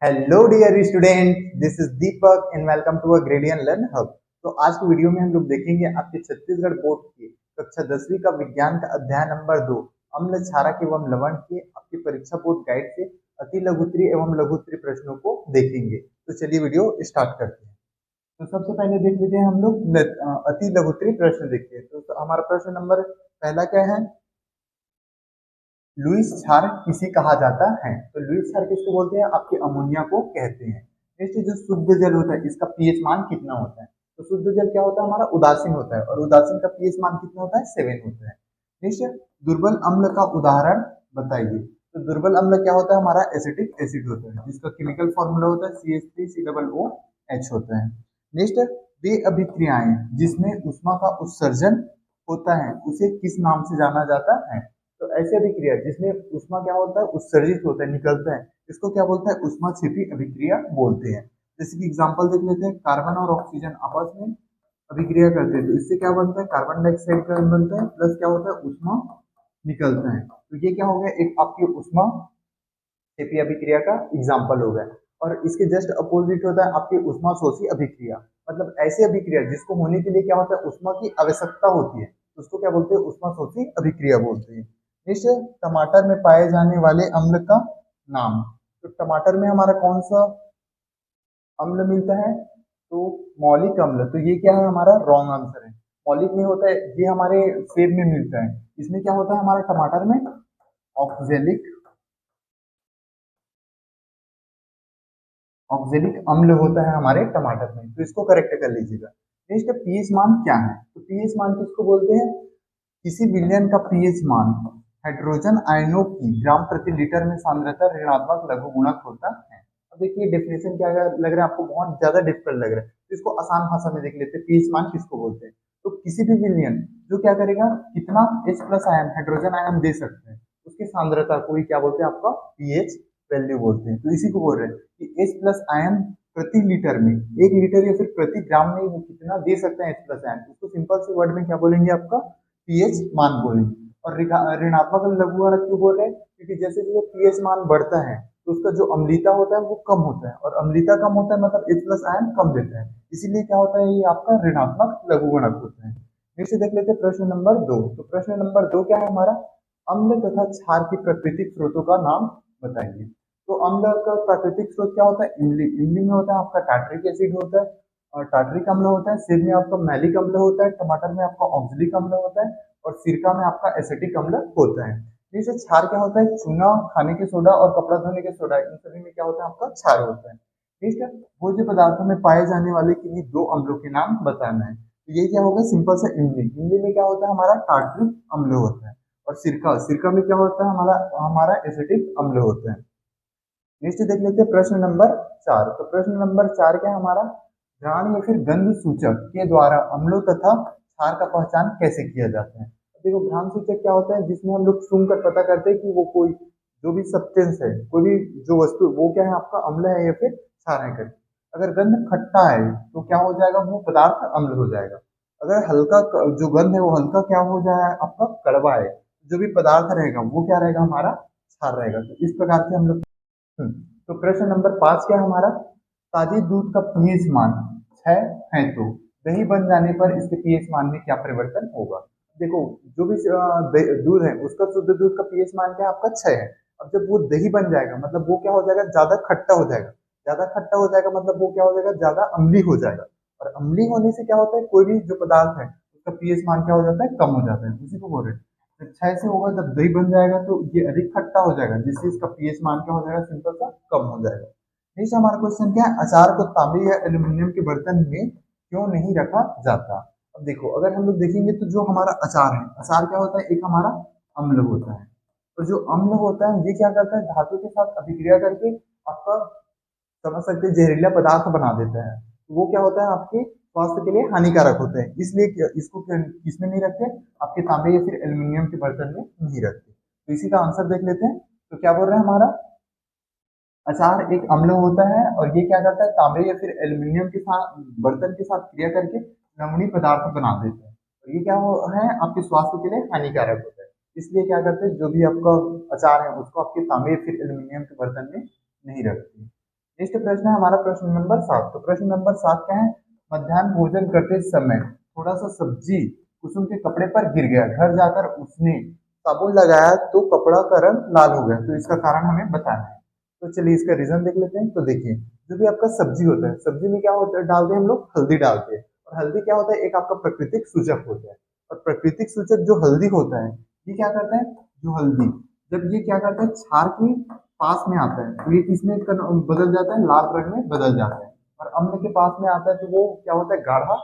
Hello dear student, this is Deepak and welcome to a Gradian Learn Hub. तो आज की video में हम लोग देखेंगे आपके छत्तीसगढ़ बोर्ड की कक्षा 10वीं का विज्ञान का अध्याय नंबर 2 अम्ल क्षारक एवं लवण के आपकी परीक्षा बोर्ड गाइड से अति लघुत्तरीय एवं लघुत्तरीय प्रश्नों को देखेंगे। तो चलिए वीडियो स्टार्ट करते हैं। तो सबसे पहले देख लेते हैं हम लोग अति लघुत्तरीय प्रश्न देखते हैं। तो हमारा प्रश्न नंबर पहला क्या है? लुईस क्षार किसे कहा जाता है? तो लुईस क्षार किसको बोलते हैं? आपके अमोनिया को कहते हैं। नेक्स्ट जो शुद्ध जल होता है इसका पीएच मान कितना होता है? तो शुद्ध जल क्या होता है? हमारा उदासीन होता है और उदासीन का पीएच मान कितना होता है? 7 होता है। नेक्स्ट दुर्बल अम्ल का उदाहरण बताइए। तो दुर्बल अम्ल क्या होता है? हमारा एसिटिक एसिड होता है जिसका केमिकल फॉर्मूला होता है CH3COOH होता है। नेक्स्ट वे अभिक्रियाएं जिसमें ऊष्मा का उत्सर्जन होता है उसे किस नाम से जाना जाता है? तो ऐसी अभिक्रिया जिसमें ऊष्मा क्या होता है? उत्सर्जित होता है, निकलता है, इसको क्या बोलता है? ऊष्मा क्षेपी अभिक्रिया बोलते हैं। जैसे कि एग्जांपल देख लेते हैं, कार्बन और ऑक्सीजन आपस में अभिक्रिया करते हैं तो इससे क्या बनता है? कार्बन डाइऑक्साइड का बनता है प्लस क्या होता है? ऊष्मा निकलता है। तो ये क्या हो गया? एक आपकी ऊष्मा क्षेपी अभिक्रिया का एग्जाम्पल हो गया। और इसके जस्ट अपोजिट होता है आपकी ऊष्मा शोषी अभिक्रिया, मतलब ऐसी अभिक्रिया जिसको होने के लिए क्या होता है? ऊष्मा की आवश्यकता होती है, तो उसको क्या बोलते हैं? ऊष्मा शोषी अभिक्रिया बोलते हैं। इस टमाटर में पाए जाने वाले अम्ल का नाम। तो टमाटर में हमारा कौन सा अम्ल मिलता है? तो मौलिक अम्ल। तो ये क्या है? हमारा रॉन्ग आंसर है। मौलिक नहीं होता है, ये हमारे सेब में मिलता है। इसमें क्या होता है हमारे टमाटर में? ऑक्जेलिक ऑक्जेलिक अम्ल होता है हमारे टमाटर में, तो इसको करेक्ट कर लीजिएगा। नेक्स्ट पीएच मान क्या है? तो पीएच मान किसको बोलते हैं? किसी विलयन का पीएच मान हाइड्रोजन आयनों की ग्राम प्रति लीटर में सांद्रता ऋणात्मक लघु गुणक होता है। अब देखिए डेफिनेशन क्या लग रहा है आपको? बहुत ज्यादा डिफिकल्ट लग रहा है, तो इसको आसान भाषा में देख लेते हैं। पीएच मान किसको बोलते हैं? तो किसी भी विलयन जो क्या करेगा, कितना H plus ion hydrogen ion दे सकते हैं उसकी सांद्रता को ही क्या बोलते हैं? आपका पीएच वैल्यू बोलते हैं। तो इसी को बोल रहे हैं कि H प्लस आयन प्रति लीटर में, 1 लीटर या फिर प्रति ग्राम में वो कितना दे सकते हैं H प्लस आयन, उसको सिंपल से वर्ड में क्या बोलेंगे? आपका पीएच मान बोलेंगे। और ऋणात्मक लघु गुणक क्यों बोल रहे हैं? क्योंकि जैसे जैसे पीएच मान बढ़ता है तो उसका जो अम्लीता होता है वो कम होता है, और अम्लीता कम होता है मतलब H प्लस आयन कम देता है, इसीलिए क्या होता है? ये आपका ऋणात्मक लघु गुणक होता है। नीचे देख लेते हैं प्रश्न नंबर 2। तो प्रश्न नंबर 2 क्या है हमारा? अम्ल तथा क्षार की प्राकृतिक स्रोतों का नाम बताइए। तो अम्ल का प्राकृतिक स्रोत क्या होता है? इमली। इमली में होता है आपका टार्ट्रिक एसिड होता है, और टार्ट्रिक अम्ल होता है। सेब में आपका मैलिक अम्ल होता है, टमाटर में आपका ऑक्जेलिक अम्ल होता है, और सिरका में आपका एसिटिक अम्ल होता है। जैसे क्षार क्या होता है? चूना, खाने के सोडा और कपड़ा धोने के सोडा, इन सभी में क्या होता है? आपका क्षार होता है। ठीक है। भोज्य पदार्थों में पाए जाने वाले किन्हीं 2 अम्लों के नाम बताना है। तो ये क्या होगा? सिंपल सा इमली। इमली में क्या होता है? हमारा टार्ट्रिक अम्ल होता है। और सिरका, सिरका में क्या होता है? हमारा हमारा एसिटिक अम्ल होता है। नेक्स्ट देख लेते हैं प्रश्न नंबर 4। तो प्रश्न नंबर 4 क्या है हमारा? घ्राण या फिर गंध सूचक के द्वारा अम्लों तथा क्षार का पहचान कैसे किया जाता है? देखो घ्राण सूचक क्या होता है? जिसमें हम लोग सूंघ कर पता करते हैं कि वो कोई जो भी सब्सटेंस है, कोई भी जो वस्तु, वो क्या है? आपका अम्ल है या फिर क्षार है करके। अगर गंध खट्टा है तो क्या हो जाएगा? वो पदार्थ अम्ल हो जाएगा। अगर हल्का जो गंध है वो हल्का क्या हो जाएगा? आपका कड़वा है, जो भी पदार्थ रहेगा वो क्या रहेगा? हमारा क्षार रहेगा। तो इस प्रकार से हम लोग तो प्रश्न नंबर 5 क्या है हमारा? ताजे दूध का पीएच मान 6 है तो दही बन जाने पर इसके पीएच मान में क्या परिवर्तन होगा? देखो जो भी दूध है उसका शुद्ध दूध का पीएच मान क्या है? आपका 6 है। अब जब वो दही बन जाएगा मतलब वो क्या हो जाएगा? ज्यादा खट्टा हो जाएगा। ज्यादा खट्टा हो जाएगा मतलब वो क्या हो जाएगा? ज्यादा अम्ली हो जाएगा। और अम्ली होने से क्या होता है? कोई भी जो पदार्थ है उसका पीएच मान क्या हो जाता है? कम हो जाता है। उसी को बोल रहे हैं। अच्छा ऐसे होगा जब दही बन जाएगा तो ये अधिक खट्टा हो जाएगा, जिससे इसका पीएच मान क्या हो जाएगा? सिंपल सा कम हो जाएगा। नेक्स्ट हमारा क्वेश्चन क्या है? अचार को तांबे या एल्यूमिनियम के बर्तन में क्यों नहीं रखा जाता? अब देखो अगर हम लोग देखेंगे तो जो हमारा अचार है, अचार क्या होता है? एक हमारा अम्ल होता है, और जो अम्ल होता है ये क्या करता है? धातु के साथ अभिक्रिया करके आपका समझ सकते हैं जहरीला पदार्थ बना देता है। तो वो क्या होता है? आपके स्वास्थ्य के लिए हानिकारक होता है, इसलिए इसको किसमें नहीं रखते? आपके तांबे या फिर एल्यूमिनियम के बर्तन में नहीं रखते। तो इसी का आंसर देख लेते हैं। तो क्या बोल रहे हैं हमारा? अचार एक अम्ल होता है और ये क्या करता है? तांबे या फिर एल्यूमिनियम के साथ बर्तन के साथ क्रिया करके लवणीय पदार्थ बना देता है, और ये क्या है? आपके स्वास्थ्य के लिए हानिकारक होता है। इसलिए क्या करते हैं? जो भी आपका अचार है उसको आपके तांबे या फिर एल्यूमिनियम के बर्तन में नहीं रखते। नेक्स्ट प्रश्न है हमारा प्रश्न नंबर 7। तो प्रश्न नंबर 7 क्या है, मध्याह्न भोजन करते समय थोड़ा सा सब्जी कुसुम के कपड़े पर गिर गया, घर जाकर उसने साबुन लगाया तो कपड़ा का रंग लाल हो गया, तो इसका कारण हमें बताना है। तो चलिए इसका रीजन देख लेते हैं। तो देखिए, जो भी आपका सब्जी होता है, सब्जी में क्या होता है, डालते हैं हम लोग हल्दी डालते हैं, और हल्दी क्या होता है, एक आपका प्राकृतिक सूचक होता है। और प्राकृतिक सूचक जो हल्दी होता है, ये क्या करता है, जो हल्दी जब ये क्या करता है, क्षार की पास में आता है तो ये किसमें बदल जाता है, लाल रंग में बदल जाता है। और अम्ल के पास में आता है तो वो क्या होता है, गाढ़ा,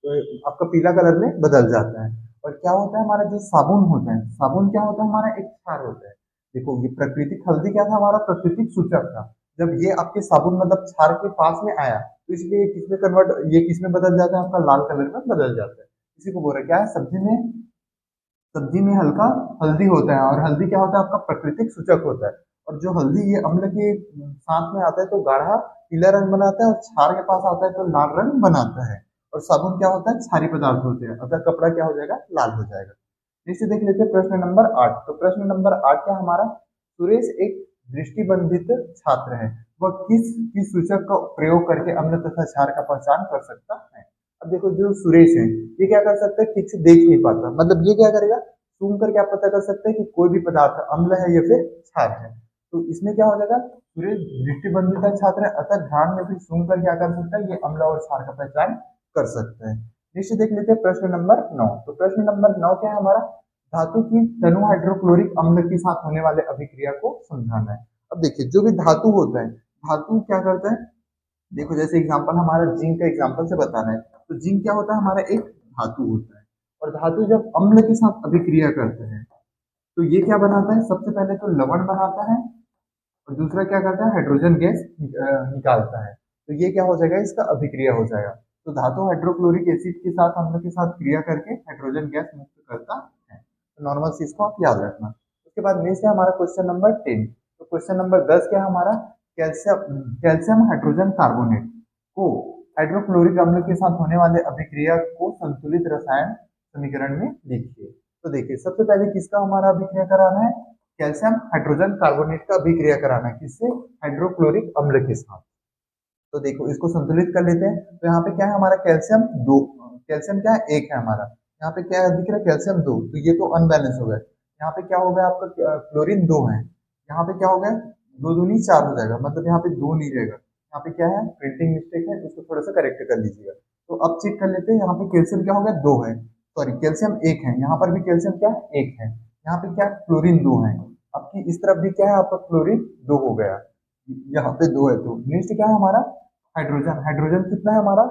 तो आपका पीला कलर में बदल जाता है। और क्या होता है, हमारा जो साबुन होता है, साबुन क्या होता है, हमारा एक क्षार होता है। देखो ये प्राकृतिक हल्दी क्या था, हमारा प्राकृतिक सूचक था। जब ये आपके साबुन मतलब क्षार के पास में आया तो इसलिए ये किसमें कन्वर्ट, ये किसमें बदल जाता है, आपका लाल कलर में बदल जाता है। इसी को बोल रहे हैं क्या है, सब्जी में हल्का हल्दी होता है, और हल्दी क्या होता है, आपका प्राकृतिक सूचक होता है। और जो हल्दी ये अम्ल के साथ में आता है तो गाढ़ा पीला रंग बनाता है, और क्षार के पास आता है तो लाल रंग बनाता है। और साबुन क्या होता है, क्षारी पदार्थ होते हैं, अतः कपड़ा क्या हो जाएगा, लाल हो जाएगा। नीचे देख लेते हैं प्रश्न नंबर 8। तो प्रश्न नंबर 8 क्या हमारा, सुरेश एक दृष्टिबंधित छात्र है, वह किस सूचक का प्रयोग करके अम्ल तथा क्षार का पहचान कर सकता है। अब देखो जो सुरेश है, ये क्या कर सकता है, ठीक से देख नहीं पाता, मतलब ये क्या करेगा, सूंघ कर क्या पता कर सकता है कि कोई भी पदार्थ अम्ल है या फिर क्षार है। तो इसमें क्या हो जाएगा, सुरेश दृष्टिबंधित का छात्र है, अतः ध्यान में फिर सूंघ कर क्या कर सकता है, ये अम्ल और क्षार का पहचान कर सकता है। नीचे देख लेते हैं प्रश्न नंबर 9। तो प्रश्न नंबर 9 क्या है हमारा, धातु की तनु हाइड्रोक्लोरिक अम्ल के साथ होने वाले अभिक्रिया को समझाना है। अब देखिए, जो भी धातु होता है, धातु क्या करता है, देखो जैसे एग्जांपल हमारा जिंक का एग्जांपल से बताना है। तो जिंक क्या होता है, हमारा एक धातु होता है, और धातु जब अम्ल के साथ अभिक्रिया करता है तो ये क्या बनाता है, सबसे पहले तो लवण बनाता है, और दूसरा क्या करता है, हाइड्रोजन गैस निकालता है। तो ये क्या हो जाएगा, इसका अभिक्रिया हो जाएगा। तो धातु हाइड्रोक्लोरिक एसिड के साथ अम्ल के साथ क्रिया करके हाइड्रोजन गैस मुक्त करता है। तो नॉर्मल चीज को आप याद रखना। उसके बाद नेक्स्ट है हमारा क्वेश्चन नंबर 10। तो क्वेश्चन नंबर 10 क्या है हमारा, कैल्शियम कैल्शियम हाइड्रोजन कार्बोनेट को हाइड्रोक्लोरिक अम्ल के साथ होने वाले अभिक्रिया को संतुलित रसायन समीकरण में लिखिए। तो देखिए, सबसे पहले किसका हमारा अभिक्रिया कराना है, कैल्शियम हाइड्रोजन कार्बोनेट का अभिक्रिया कराना है, किससे, हाइड्रोक्लोरिक अम्ल के साथ। तो देखो इसको संतुलित कर लेते हैं। तो यहाँ पे क्या है हमारा, कैल्शियम दो, कैल्शियम क्या है, एक है हमारा, यहाँ पे क्या दिख रहा है, कैल्शियम दो, तो ये तो अनबैलेंस हो गया। यहाँ पे क्या हो गया आपका, क्लोरीन दो है, यहाँ पे क्या हो गया, दो दूनी चार हो जाएगा, मतलब यहाँ पे दो नहीं रहेगा। यहाँ पे क्या है, प्रिंटिंग मिस्टेक है, इसको थोड़ा सा करेक्ट कर लीजिएगा। तो अब चेक कर लेते हैं, यहाँ पे कैल्शियम क्या हो गया, दो है, सॉरी कैल्शियम एक है, यहाँ पर भी कैल्शियम क्या है, एक है, यहाँ पे क्या क्लोरीन दो है, आपकी इस तरफ भी क्या है, आपका क्लोरीन दो हो गया, यहाँ पे दो है। तो नेक्स्ट क्या है हमारा, हाइड्रोजन, हाइड्रोजन कितना है हमारा,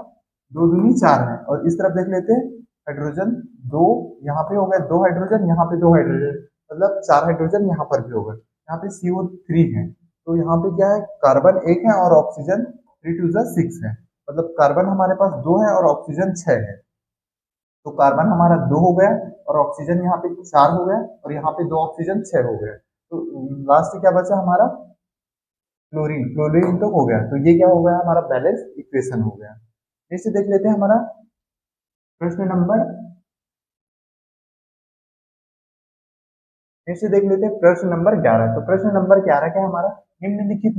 दो दूनी चार है, और इस तरफ देख लेते हैं, हाइड्रोजन दो, यहाँ पे हो गया दो हाइड्रोजन, यहाँ पे दो हाइड्रोजन, मतलब चार हाइड्रोजन यहाँ पर भी होगा। यहाँ पे CO3 है, तो यहाँ पे क्या है, कार्बन एक है और ऑक्सीजन 3 2 6 है, मतलब कार्बन हमारे पास दो है और ऑक्सीजन 6 है। तो कार्बन हमारा दो हो गया, और ऑक्सीजन यहाँ पे चार हो गया, और यहाँ पे दो ऑक्सीजन 6 हो गया। तो लास्ट क्या बचा हमारा, क्लोरीन, क्लोरीन तो हो गया। तो ये क्या हो गया, हमारा बैलेंस इक्वेशन हो गया। नेक्स्ट देख लेते हैं हमारा प्रश्न नंबर, नेक्स्ट देख लेते हैं प्रश्न नंबर 11। तो प्रश्न नंबर 11 क्या है हमारा, निम्नलिखित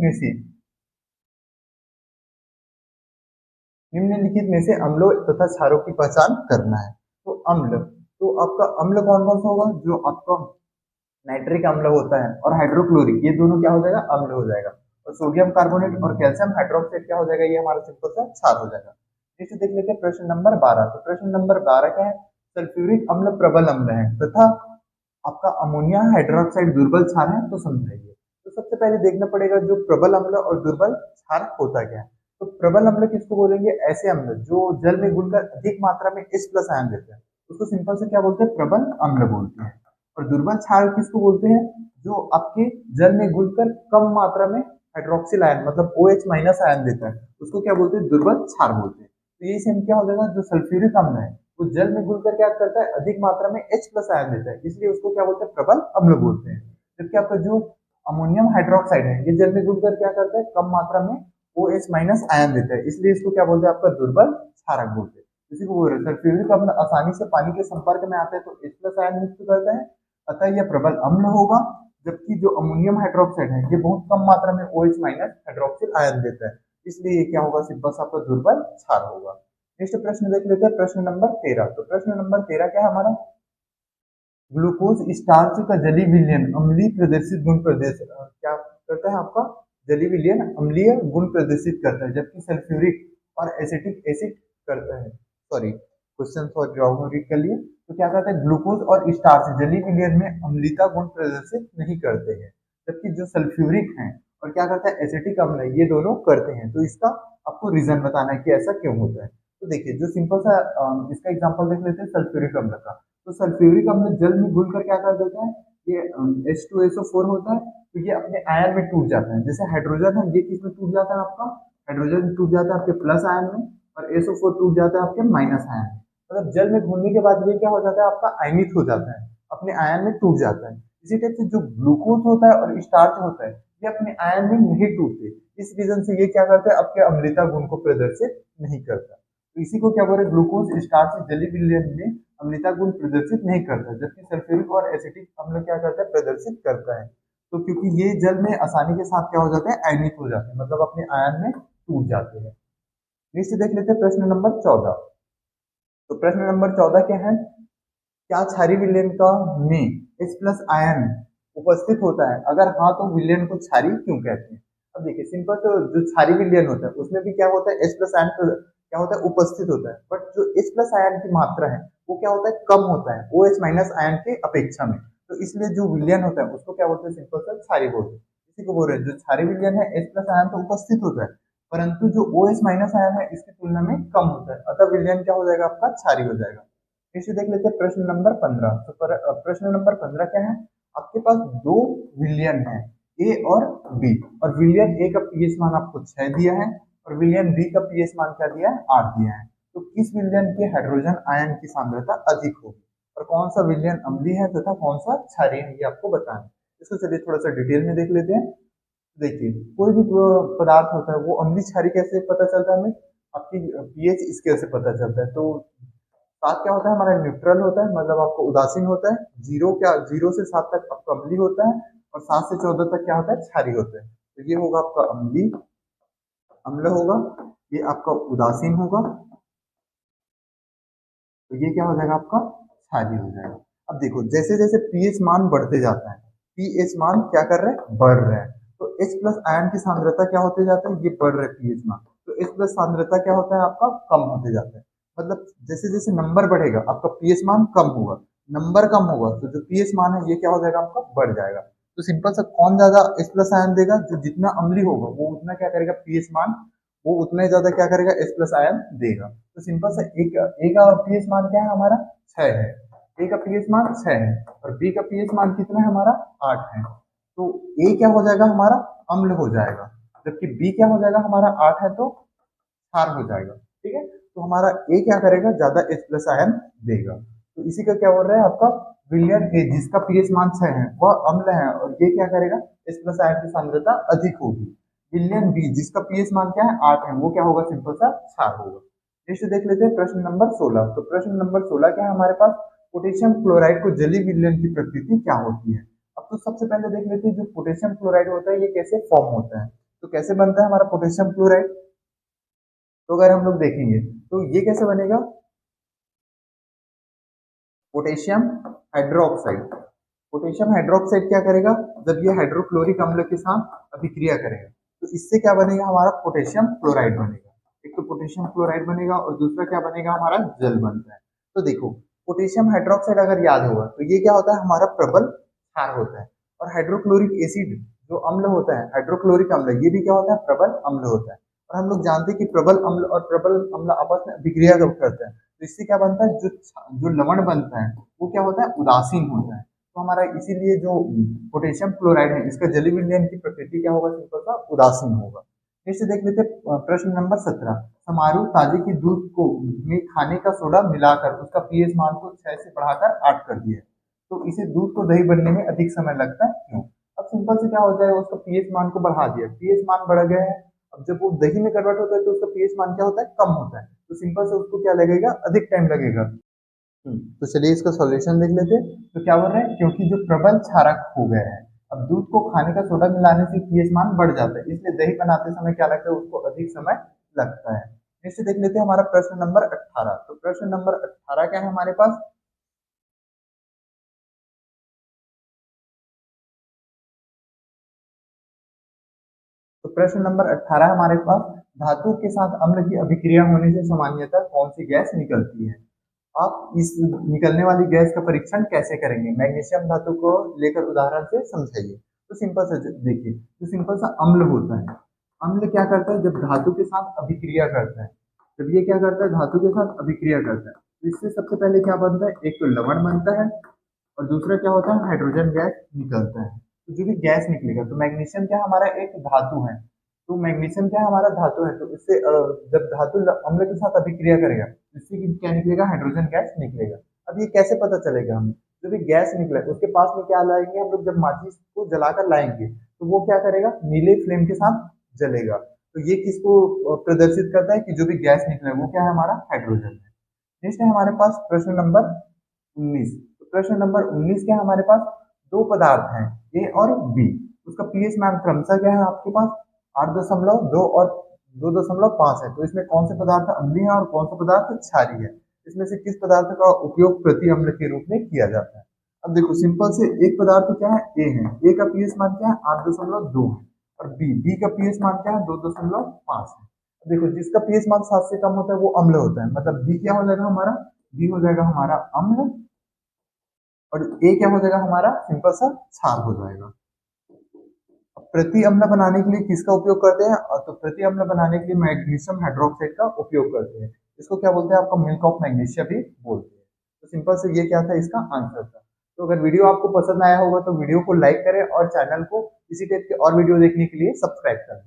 में से अम्लों तथा क्षारों की पहचान करना है। तो अम्ल, तो आपका अम्ल कौन कौन सा होगा, जो आपका नाइट्रिक अम्ल होता है और हाइड्रोक्लोरिक, ये दोनों क्या हो जाएगा, अम्ल हो जाएगा। और सोडियम कार्बोनेट और कैल्शियम हाइड्रोक्साइड क्या हो जाएगा, ये हमारा सिंपल सा क्षार हो जाएगा। नेक्स्ट देख लेते हैं प्रश्न नंबर 12। तो प्रश्न नंबर 12 क्या है, सल्फ्यूरिक अम्ल प्रबल अम्ल है तथा आपका अमोनिया हाइड्रोक्साइड दुर्बल क्षार है, तो समझाइए। तो सबसे पहले देखना पड़ेगा जो प्रबल अम्ल और दुर्बल क्षार होता क्या है। तो प्रबल अम्ल किसको बोलेंगे, ऐसे अम्ल जो जल में घुलकर अधिक मात्रा में H+ आयन देते हैं, उसको सिंपल से क्या बोलते हैं, प्रबल अम्ल बोलते हैं। और दुर्बल क्षार किसको बोलते हैं, जो आपके जल में घुलकर कम मात्रा में हाइड्रोक्सिल आयन मतलब OH- आयन देता है, उसको क्या बोलते हैं, दुर्बल क्षार बोलते हैं। तो ये सेम क्या हो जाएगा, जो सल्फ्यूरिक अम्ल है वो जल में घुलकर क्या करता है, अधिक मात्रा में H+ आयन देता है, इसलिए उसको क्या बोलते हैं, प्रबल अम्ल बोलते हैं। जबकि आपका जो अमोनियम हाइड्रोक्साइड है, ये जल में घुलकर क्या करता है, कम मात्रा में OH- आयन देता है, इसलिए इसको क्या बोलते हैं, आपका दुर्बल क्षारक बोलते हैं। इसी को बोल रहे हैं सल्फ्यूरिक अम्ल आसानी से पानी के संपर्क में आता है तो H+ आयन मुक्त करता है, अतः यह प्रबल अम्ल होगा। जबकि जो अमोनियम हाइड्रोक्साइड है, ये बहुत कम मात्रा में OH- हाइड्रोक्सिल आयन देता है, इसलिए ये क्या होगा, सिंपल सा आपका दुर्बल क्षार होगा। नेक्स्ट प्रश्न देख लेते हैं, प्रश्न नंबर 13। तो प्रश्न नंबर 13 क्या है हमारा, ग्लूकोज स्टार्च का जलीय विलयन अम्लीय प्रदर्शित गुण क्या करता है आपका, जलीय विलयन अम्लीय गुण प्रदर्शित करता है, जबकि सल्फ्यूरिक और एसिटिक एसिड करता है, sorry question for wrong read कर लिए। तो क्या कहते हैं, ग्लूकोज और स्टार्च जलीय विलयन में अम्लता गुण प्रदर्शित नहीं करते हैं, जबकि जो सल्फ्यूरिक है और क्या करता है एसिटिक अम्ल है, ये दोनों करते हैं। तो इसका आपको रीजन बताना है कि ऐसा क्यों होता है। तो देखिए जो सिंपल सा इसका एग्जांपल देख लेते हैं सल्फ्यूरिक अम्ल का। तो सल्फ्यूरिक अम्ल जल में घुलकर क्या कर देता है, ये H2SO4 होता है, तो ये अपने आयन में टूट जाता है। जैसे हाइड्रोजन है, ये किस में टूट जाता है आपका, हाइड्रोजन टूट जाता है आपके प्लस आयन में, और SO4 टूट जाता है आपके माइनस आयन में। मतलब जल में घुलने के बाद ये क्या हो जाता है आपका, आयनित हो जाता है, अपने आयन में टूट जाता है। इसी टाइप से जो ग्लूकोज होता है और स्टार्च होता है, ये अपने आयन में नहीं टूटते, इस रीजन से ये क्या करते हैं, आपके अम्लता गुण को प्रदर्शित नहीं करता। तो इसी को क्या बोल रहे हैं, ग्लूकोज स्टार्च जलीय विलयन में अम्लता गुण प्रदर्शित नहीं करता, जबकि सल्फ्यूरिक और एसिटिक अम्ल क्या करता है, प्रदर्शित करता है। तो क्योंकि ये जल में आसानी के साथ क्या हो जाते हैं, आयनित हो जाते हैं, मतलब अपने आयन में टूट जाते हैं। नेक्स्ट देख लेते हैं प्रश्न नंबर 14। तो प्रश्न नंबर 14 क्या है, क्या क्षारीय विलयन का में H प्लस आयन उपस्थित होता है, अगर हाँ तो विलयन को क्षारीय क्यों कहते हैं। अब देखिए सिंपल, तो जो क्षारीय विलयन होता है उसमें भी क्या होता है, H प्लस आयन क्या होता है, उपस्थित होता है, बट जो H प्लस आयन की मात्रा है वो क्या होता है, कम होता है OH माइनस आयन की अपेक्षा में। तो इसलिए जो विलयन होता है उसको क्या बोलते हैं, सिंपल सा क्षारीय बोलते हैं। इसी को बोल रहे हैं, जो क्षारीय विलयन है H प्लस आयन तो उपस्थित होता है, परंतु जो OH माइनस आयन है इसकी तुलना में कम होता है, अतः विलयन क्या हो जाएगा आपका, क्षारीय हो जाएगा। इसे देख लेते हैं प्रश्न नंबर 15। तो प्रश्न नंबर 15 क्या है, आपके पास दो विलयन है ए और बी, और विलयन ए का पीएच मान आपको 6 दिया है और विलयन बी का पीएच मान क्या दिया है, 8 दिया है। तो किस विलयन के हाइड्रोजन आयन की सांद्रता अधिक होगी, और कौन सा विलयन अम्लीय है तथा कौन सा क्षारीय है, ये आपको बताना है। इसको चलिए थोड़ा सा डिटेल में देख लेते हैं। देखिए कोई भी पदार्थ होता है वो अम्लीय क्षारीय कैसे पता चलता है हमें, आपकी पीएच स्केल से पता चलता है। तो 7 क्या होता है हमारा, न्यूट्रल होता है, मतलब आपको उदासीन होता है। 0 से 7 तक आपका अम्लीय होता है, और 7 से 14 तक क्या होता है, क्षारीय होता है। तो ये होगा आपका अम्लीय अम्ल होगा, ये आपका उदासीन होगा, तो ये क्या हो जाएगा आपका, क्षारीय हो जाएगा। अब देखो जैसे जैसे पीएच मान बढ़ते जाता है, पीएच मान क्या कर रहे हैं, बढ़ रहे हैं, तो H प्लस आयन की सांद्रता क्या होते जाता है, ये बढ़ रहे पीएच मान, तो H प्लस सांद्रता क्या होता है आपका, कम होते जाता है। मतलब जैसे जैसे नंबर बढ़ेगा आपका पीएच मान कम होगा, नंबर कम होगा तो जो पीएच मान है ये क्या हो जाएगा आपका, बढ़ जाएगा। तो सिंपल सा कौन ज्यादा H प्लस आयन देगा, जो जितना अम्लीय होगा वो उतना क्या करेगा, पीएच मान वो उतना ही ज्यादा क्या करेगा, H प्लस आयन देगा। तो सिंपल सा ए का पीएच मान क्या है हमारा, 6 है, ए का पीएच मान 6 है, और बी का पीएच मान कितना है हमारा, 8 है। तो ए क्या हो जाएगा हमारा, अम्ल हो जाएगा, जबकि बी क्या हो जाएगा हमारा, 8 है तो क्षार हो जाएगा। ठीक है, तो हमारा ए क्या करेगा, ज्यादा H प्लस आयन देगा। तो इसी का क्या बोल रहा है आपका, विलयन ए जिसका पीएच मान 6 है वह अम्ल है, और ये क्या करेगा, H प्लस आयन की सांद्रता अधिक होगी। विलयन बी जिसका पीएच मान क्या है, 8 है, वो क्या होगा, सिंपल सा क्षार होगा। नेक्स्ट देख लेते हैं प्रश्न नंबर 16। तो प्रश्न नंबर 16 क्या है हमारे पास, पोटेशियम क्लोराइड को जलीय विलयन की प्रकृति क्या होती है। अब तो सबसे पहले देख लेते हैं जो पोटेशियम क्लोराइड होता है ये कैसे फॉर्म होता है। तो कैसे बनता है हमारा पोटेशियम क्लोराइड, तो अगर हम लोग देखेंगे तो ये कैसे बनेगा, पोटेशियम हाइड्रोक्साइड। पोटेशियम हाइड्रोक्साइड क्या करेगा, जब ये हाइड्रोक्लोरिक अम्ल के साथ अभिक्रिया करेगा तो इससे क्या बनेगा हमारा, पोटेशियम क्लोराइड बनेगा। एक तो पोटेशियम क्लोराइड बनेगा और दूसरा क्या बनेगा हमारा, जल बनता है। तो देखो पोटेशियम हाइड्रोक्साइड अगर याद होगा तो ये क्या होता है हमारा, प्रबल क्षार होता है। और हाइड्रोक्लोरिक एसिड जो अम्ल होता है, हाइड्रोक्लोरिक अम्ल, ये भी क्या होता है, प्रबल अम्ल होता है। और हम लोग जानते हैं कि प्रबल अम्ल और प्रबल अम्ल आपस में अभिक्रिया कब करते हैं, तो इससे क्या बनता है, जो जो लवण बनता है वो क्या होता है, उदासीन होता है। तो हमारा इसीलिए जो पोटेशियम क्लोराइड है इसका जलीय विलयन की प्रकृति क्या होगा, सिंपल सा उदासीन होगा। नेक्स्ट देख लेते हैं प्रश्न नंबर 17। समारोह ताजे की दूध को में खाने का सोडा मिलाकर उसका पीएच मान को 6 से बढ़ाकर 8 कर दिया, तो इसे दूध को दही बनने में अधिक समय लगता है क्यों। अब सिंपल से क्या हो जाएगा, उसका पीएच मान को बढ़ा दिया, पीएच मान बढ़ गया है, अब जब वो दही में कन्वर्ट होता है तो उसका पीएच मान क्या होता है, कम होता है, तो सिंपल से उसको क्या लगेगा, अधिक टाइम लगेगा। तो चलिए इसका सॉल्यूशन देख लेते हैं। तो क्या बोल रहे हैं, क्योंकि जो प्रबल क्षारक हो गए हैं, अब दूध को खाने का सोडा मिलाने से पीएच मान बढ़ जाता है, इसलिए दही बनाते समय क्या लगता है, उसको अधिक समय लगता है। नेक्स्ट देख लेते हैं हमारा प्रश्न नंबर 18। तो प्रश्न नंबर 18 क्या है हमारे पास, तो प्रश्न नंबर 18 हमारे पास, धातु के साथ अम्ल की अभिक्रिया होने से सामान्यतः कौन सी गैस निकलती है। आप इस निकलने वाली गैस का परीक्षण कैसे करेंगे, मैग्नीशियम धातु को लेकर उदाहरण से समझाइए। तो सिंपल से देखिए, तो सिंपल सा अम्ल होता है, अम्ल क्या करता है, जब धातु के साथ अभिक्रिया करता है, जब ये क्या करता है, धातु के साथ अभिक्रिया करता है, तो इससे सबसे पहले क्या बनता है, एक तो लवण बनता है और दूसरा क्या होता है, हाइड्रोजन गैस निकलता है। तो जो भी गैस निकलेगा, तो मैग्नीशियम क्या हमारा एक धातु है, तो मैग्नीशियम क्या हमारा धातु है, तो इससे जब धातु अम्ल के साथ अभिक्रिया करेगा, इससे क्या निकलेगा, हाइड्रोजन गैस निकलेगा। अब ये कैसे पता चलेगा हमें, जो भी गैस निकला उसके पास में क्या लाएंगे हम लोग, जब माचिस को जलाकर लाएंगे तो वो क्या करेगा, नीले फ्लेम के साथ जलेगा। तो ये किसको प्रदर्शित करता है कि जो भी गैस निकला है वो क्या है, हमारा हाइड्रोजन है। नेक्स्ट है हमारे पास प्रश्न नंबर 19। तो प्रश्न नंबर 19 क्या है हमारे पास, दो पदार्थ हैं ए और बी, उसका पीएच मान क्रमशः क्या है आपके पास, 8.2 और 2.5 है। तो इसमें कौन से पदार्थ अम्लीय है और कौन सा पदार्थ क्षारीय है, इसमें से किस पदार्थ का उपयोग प्रति अम्ल के रूप में किया जाता है। अब देखो सिंपल से, एक पदार्थ क्या है, ए है, ए का पीएच मान क्या है, 8.2 है, और बी का पीएच मान क्या है, 2.5 है। देखो जिसका पीएच मान 7 से कम होता है वो अम्ल होता है, मतलब बी क्या हो जाएगा हमारा, बी हो जाएगा हमारा अम्ल, और ए क्या हो जाएगा हमारा, सिंपल सा क्षार हो जाएगा। प्रति अम्ल बनाने के लिए किसका उपयोग करते हैं, तो प्रति अम्ल बनाने के लिए मैग्नीशियम हाइड्रोक्साइड का उपयोग करते हैं, इसको क्या बोलते हैं, आपका मिल्क ऑफ मैग्नीशिया भी बोलते हैं। तो सिंपल से ये क्या था, इसका आंसर था। तो अगर वीडियो आपको पसंद आया होगा तो वीडियो को लाइक करें और चैनल को इसी टाइप के और वीडियो देखने के लिए सब्सक्राइब करें।